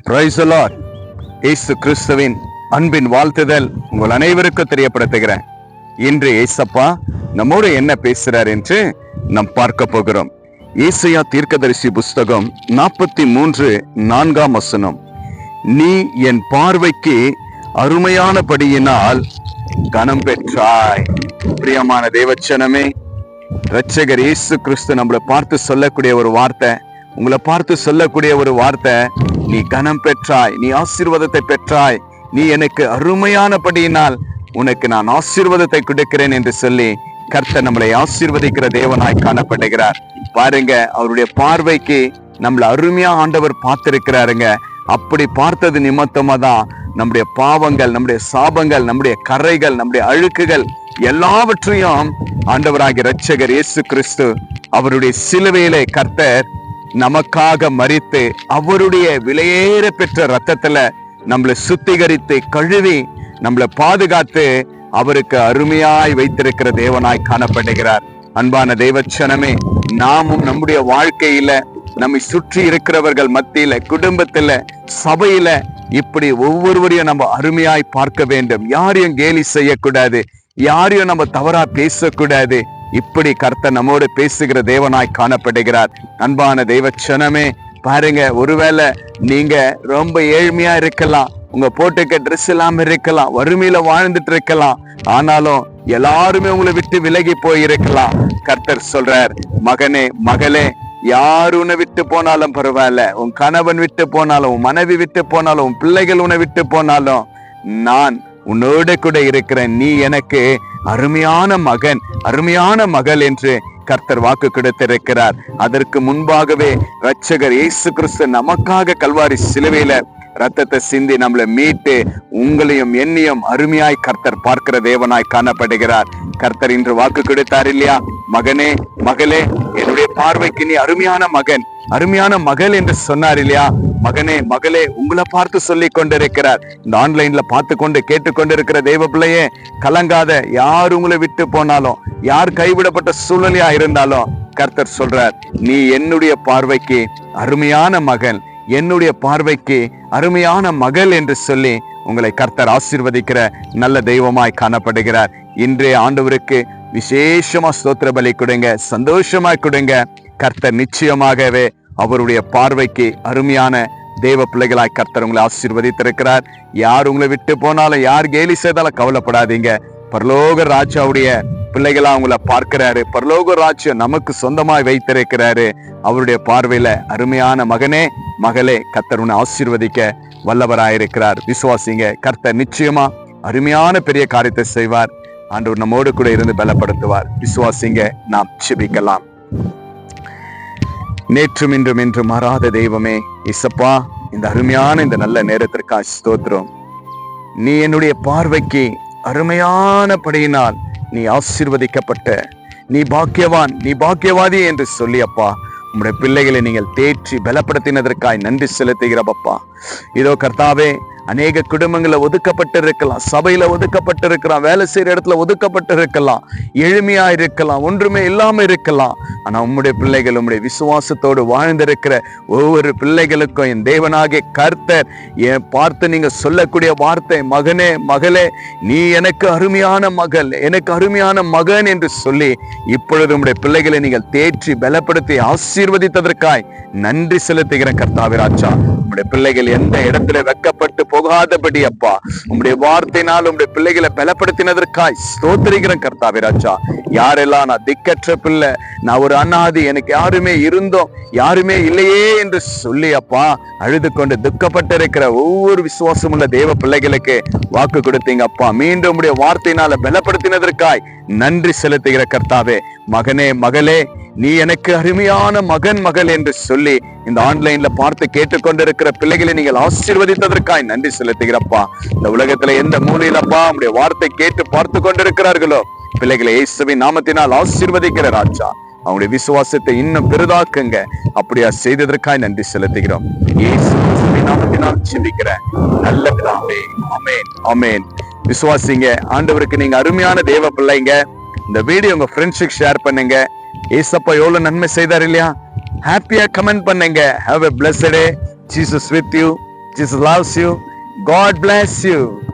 Praise the Lord. இயேசு கிறிஸ்துவின் அன்பின் வாழ்த்துதல் உங்கள் அனைவருக்கும் தெரியப்படுத்துகிறேன். இன்று ஏசப்பா நம்மோடு என்ன பேசுறார் என்று நாம் பார்க்க போகிறோம். ஏசாயா தீர்க்கதரிசி புஸ்தகம் 43:4 நீ என் பார்வைக்கு அருமையானபடியினால் கனம் பெற்றாய். பிரியமான தேவச்சனமே, இரட்சகர் இயேசு கிறிஸ்து நம்மளை பார்த்து சொல்லக்கூடிய ஒரு வார்த்தை, உங்களை பார்த்து சொல்லக்கூடிய ஒரு வார்த்தை, நீ கனம் பெற்றாய், நீ ஆசீர்வாதத்தை பெற்றாய், நீ எனக்கு அருமையானபடியினால் உனக்கு நான் ஆசீர்வாதத்தை கொடுக்கிறேன் என்று சொல்லி கர்த்தர் நம்மளை ஆசீர்வதிக்கிற தேவனாய் காணப்படுகிறார். பாருங்க, அவருடைய பார்வைக்கு நம்மளை அருமையா ஆண்டவர் பார்த்திருக்கிறாருங்க. அப்படி பார்த்தது நிமித்தமா தான் நம்முடைய பாவங்கள், நம்முடைய சாபங்கள், நம்முடைய கரைகள், நம்முடைய அழுக்குகள் எல்லாவற்றையும் ஆண்டவராகிய இரட்சகர் இயேசு கிறிஸ்து அவருடைய சிலுவையிலே கர்த்தர் நமக்காக மரித்து அவருடைய விலையேற பெற்ற ரத்தத்துல நம்மளை சுத்திகரித்து கழுவி நம்மளை பாதுகாத்து அவருக்கு அருமையாய் வைத்திருக்கிற தேவனாய் காணப்படுகிறார். அன்பான தேவச்சனமே, நாமும் நம்முடைய வாழ்க்கையில நம்மை சுற்றி இருக்கிறவர்கள் மத்தியில, குடும்பத்துல, சபையில இப்படி ஒவ்வொருவரையும் நம்ம அருமையாய் பார்க்க வேண்டும். யாரையும் கேலி செய்யக்கூடாது, யாரையும் நம்ம தவறா பேசக்கூடாது. இப்படி கர்த்தர் நம்மோடு பேசுகிற தேவனாய் காணப்படுகிறார். அன்பான தேவச்சனமே, பாருங்க, ஒருவேளை நீங்க ரொம்ப ஏழ்மையா இருக்கலாம், உங்க போட்டுக்க ட்ரெஸ் இல்லாம இருக்கலாம், வறுமையில வாழ்ந்துட்டு இருக்கலாம், ஆனாலும் எல்லாருமே உங்களை விட்டு விலகி போயிருக்கலாம். கர்த்தர் சொல்றார், மகனே மகளே, யார் உன்னை விட்டு போனாலும் பரவாயில்ல, உன் கணவன் விட்டு போனாலும், உன் மனைவி விட்டு போனாலும், உன் பிள்ளைகள் உன்னை விட்டு போனாலும், நான் உன்னோட கூட இருக்கிறேன். நீ எனக்கு அருமையான மகன், அருமையான மகள் என்று கர்த்தர் வாக்கு கொடுத்திருக்கிறார். அதற்கு முன்பாகவே இரட்சகர் இயேசு கிறிஸ்து நமக்காக கல்வாரி சிலுவையில ரத்தத்தை சிந்தி நம்மளை மீட்டு உங்களையும் என்னையும் அருமையாய் கர்த்தர் பார்க்கிற தேவனாய் காணப்படுகிறார். கர்த்தர் இன்று வாக்கு கொடுத்தார் இல்லையா, மகனே மகளே, என்னுடைய பார்வைக்கு நீ அருமையான மகன், அருமையான மகள் என்று சொன்னார் இல்லையா. மகனே மகளே, உங்களை பார்த்து சொல்லி கொண்டிருக்கிறார். இந்த ஆன்லைன்ல பார்த்து கொண்டு கேட்டுக்கொண்டிருக்கிற தேவ பிள்ளையே, கலங்காத. யார் உங்களை விட்டு போனாலும், யார் கைவிடப்பட்ட சூழ்நிலையா இருந்தாலும் கர்த்தர் சொல்றார், நீ என்னுடைய பார்வைக்கு அருமையான மகன், என்னுடைய பார்வைக்கு அருமையான மகள் என்று சொல்லி உங்களை கர்த்தர் ஆசீர்வதிக்கிற நல்ல தெய்வமாய் காணப்படுகிறார். இன்றைய ஆண்டவருக்கு விசேஷமா ஸ்தோத்திர பலி கொடுங்க, சந்தோஷமாய் கொடுங்க. கர்த்தர் நிச்சயமாகவே அவருடைய பார்வைக்கு அருமையான தேவ பிள்ளைகளாய் கர்த்தர் உங்களை ஆசீர்வதித்திருக்கிறார். யார் உங்களை விட்டு போனாலும், யார் கேலி செய்தாலும் கவலைப்படாதீங்க. பரலோக ராஜாவுடைய பிள்ளைகளா உங்களை பார்க்கிறாரு. பரலோக ராஜ்யம் நமக்கு சொந்தமாய் வைத்திருக்கிறாரு. அவருடைய பார்வையில அருமையான மகனே மகளே, கர்த்தர் உன்னை ஆசீர்வதிக்க வல்லவராயிருக்கிறார். விசுவாசிங்க, கர்த்தர் நிச்சயமா அருமையான பெரிய காரியத்தை செய்வார். ஆண்டவர் நம்மோடு கூட இருந்து பலப்படுத்துவார். விசுவாசிங்க, நாம் ஜெபிக்கலாம். நேற்றும் இன்றும் என்று மாறாத தெய்வமே இயேசப்பா, இந்த அருமையான இந்த நல்ல நேரத்திற்காக ஸ்தோத்திரம். நீ என்னுடைய பார்வைக்கு அருமையானபடியினால் நீ ஆசீர்வதிக்கப்பட்ட, நீ பாக்கியவான், நீ பாக்கியவாதி என்று சொல்லி அப்பா உம்முடைய பிள்ளைகளை நீங்கள் தேற்றி பலப்படுத்தினதற்காய் நன்றி செலுத்துகிறப்பா. இதோ கர்த்தாவே, அநேக குடும்பங்களை ஒதுக்கப்பட்டு இருக்கலாம், சபையில ஒதுக்கப்பட்டு இருக்கலாம், வேலை செய்யற இடத்துல ஒதுக்கப்பட்டு இருக்கலாம், எளிமையா இருக்கலாம், ஒன்றுமே இல்லாம இருக்கலாம். ஆனா உம்முடைய பிள்ளைகள் உம்முடைய விசுவாசத்தோடு வாழ்ந்திருக்கிற ஒவ்வொரு பிள்ளைகளுக்கும் என் தேவனாகிய கர்த்தர் பார்த்து நீங்க சொல்லக்கூடிய வார்த்தை, மகனே மகளே, நீ எனக்கு அருமையான மகள், எனக்கு அருமையான மகன் என்று சொல்லி இப்பொழுது உம்முடைய பிள்ளைகளை நீங்கள் தேற்றி பலப்படுத்தி ஆசீர்வதித்ததற்காய் நன்றி செலுத்துகிற கர்த்தாவே ராஜா. உம்முடைய பிள்ளைகள் எந்த இடத்துல வெக்கப்பட்டு போகாதபடி அப்பா உம்முடைய வார்த்தையினால் உம்முடைய பிள்ளைகளை பலப்படுத்தினதற்காய் ஸ்தோத்திரிக்கிற கர்த்தாவே ராஜா. யாரெல்லாம் நான் திக்கற்ற பிள்ளை, நான் ஒரு அனாதி, எனக்கு யாருமே இருந்தோம் யாருமே இல்லையே என்று சொல்லி அப்பா அழுது கொண்டு துக்கப்பட்டு இருக்கிற ஒவ்வொரு விசுவாசம் உள்ள தேவ பிள்ளைகளுக்கு வாக்கு கொடுத்தீங்க அப்பா. மீண்டும் உம்முடைய வார்த்தையினால பலப்படுத்தினதற்காய் நன்றி செலுத்துகிற கர்த்தாவே. மகனே மகளே, நீ எனக்கு அருமையான மகன் மகள் என்று சொல்லி இந்த ஆன்லைன்ல பார்த்து கேட்டுக்கொண்டிருக்கிற பிள்ளைகளை நீங்கள் ஆசீர்வதித்ததற்காய் நன்றி செலுத்துகிறப்பா. இந்த உலகத்துல எந்த மூலையிலப்பா உங்களுடைய வார்த்தை கேட்டு பார்த்து கொண்டிருக்கிறார்களோ பிள்ளைகளை இயேசுவின் நாமத்தினால் ஆசீர்வதிக்கிற ராஜா. அவங்களுடைய விசுவாசத்தை இன்னும் பெரிதாக்குங்க. அப்படியா செய்ததற்காய் நன்றி செலுத்துகிறோம். இயேசுவின் நாமத்தினால் ஜெபிக்கிறேன் நல்ல பிதாவே, ஆமென் ஆமென். விசுவாசிங்க, ஆண்டவருக்கு நீங்க அருமையான தேவ பிள்ளைங்க. இந்த வீடியோ உங்க ஃப்ரெண்ட்ஸுக்கு ஷேர் பண்ணுங்க. ஏசப்பா எவ்வளவு நன்மை செய்தார் இல்லையா? ஹாப்பியா கமெண்ட் பண்ணுங்க. Have a blessed day. Jesus with you. Jesus loves you. God bless you.